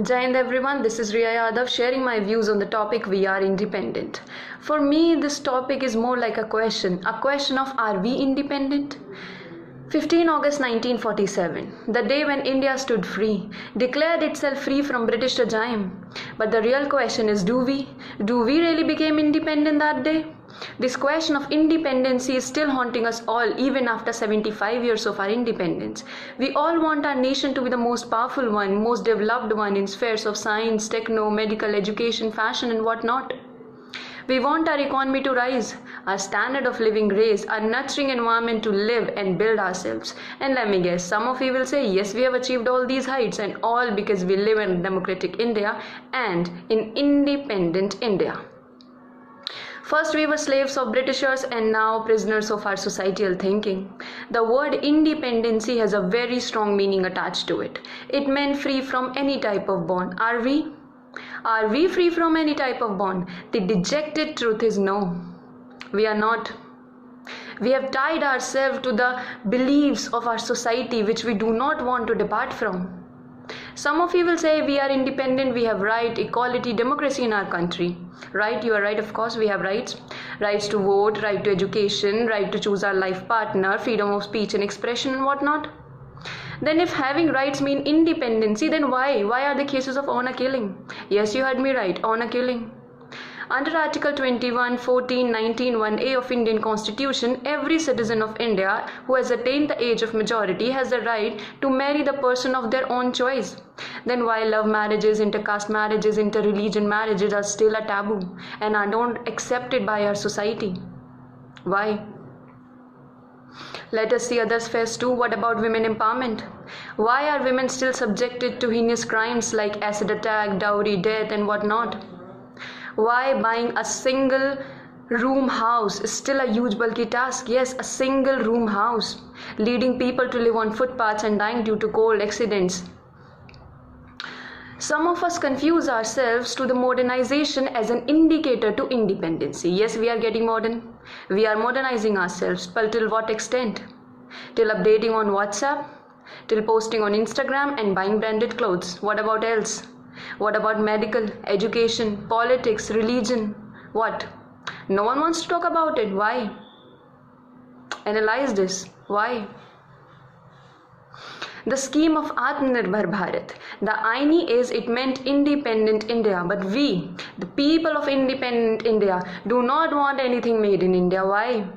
Jai Hind everyone, this is Riya Yadav sharing my views on the topic We Are Independent. For me, this topic is more like a question of are we independent? 15 August 1947, the day when India stood free, declared itself free from British regime. But the real question is, do we really become independent that day? This question of independency is still haunting us all even after 75 years of our independence. We all want our nation to be the most powerful one, most developed one in spheres of science, techno, medical, education, fashion and whatnot. We want our economy to rise, our standard of living raise, our nurturing environment to live and build ourselves. And let me guess, some of you will say, yes, we have achieved all these heights and all because we live in democratic India and in independent India. First we were slaves of Britishers and now prisoners of our societal thinking. The word independency has a very strong meaning attached to it. It meant free from any type of bond. Are we? Are we free from any type of bond? The dejected truth is no. We are not. We have tied ourselves to the beliefs of our society which we do not want to depart from. Some of you will say we are independent, we have right, equality, democracy in our country. Right, you are right, of course, we have rights. Rights to vote, right to education, right to choose our life partner, freedom of speech and expression and whatnot. Then if having rights mean independency, then why? Why are the cases of honor killing? Yes, you heard me right, honor killing. Under Article 21, 14, 19, 1A of Indian Constitution, every citizen of India who has attained the age of majority has the right to marry the person of their own choice. Then why love marriages, intercaste marriages, interreligion marriages are still a taboo and are not accepted by our society? Why? Let us see other spheres too. What about women empowerment? Why are women still subjected to heinous crimes like acid attack, dowry, death and whatnot? Why buying a single room house is still a huge bulky task? Yes, a single room house, leading people to live on footpaths and dying due to cold accidents. Some of us confuse ourselves to the modernization as an indicator to independency. Yes, we are getting modern. We are modernizing ourselves, but till what extent? Till updating on WhatsApp, till posting on Instagram and buying branded clothes. What about else? What about medical, education, politics, religion? What? No one wants to talk about it. Why? Analyze this. Why? The scheme of Atmanirbhar Bharat. The irony is it meant independent India, but we, the people of independent India, do not want anything made in India. Why?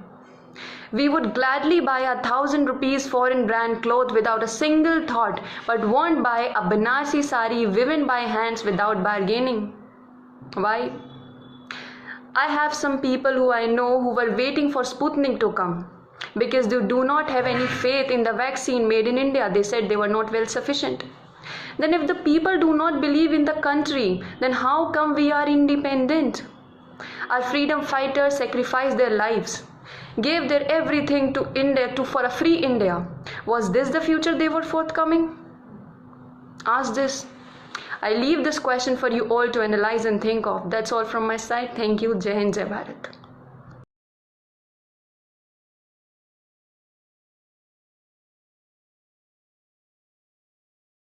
We would gladly buy 1,000 rupees foreign brand cloth without a single thought, but won't buy a Banarsi sari woven by hands without bargaining. Why? I have some people who I know who were waiting for Sputnik to come because they do not have any faith in the vaccine made in India. They said they were not well sufficient. Then if the people do not believe in the country, then how come we are independent? Our freedom fighters sacrificed their lives, gave their everything to India for a free India. Was this the future they were forthcoming? Ask this. I leave this question for you all to analyze and think of. That's all from my side. Thank you. Jai Hind, Jai Bharat.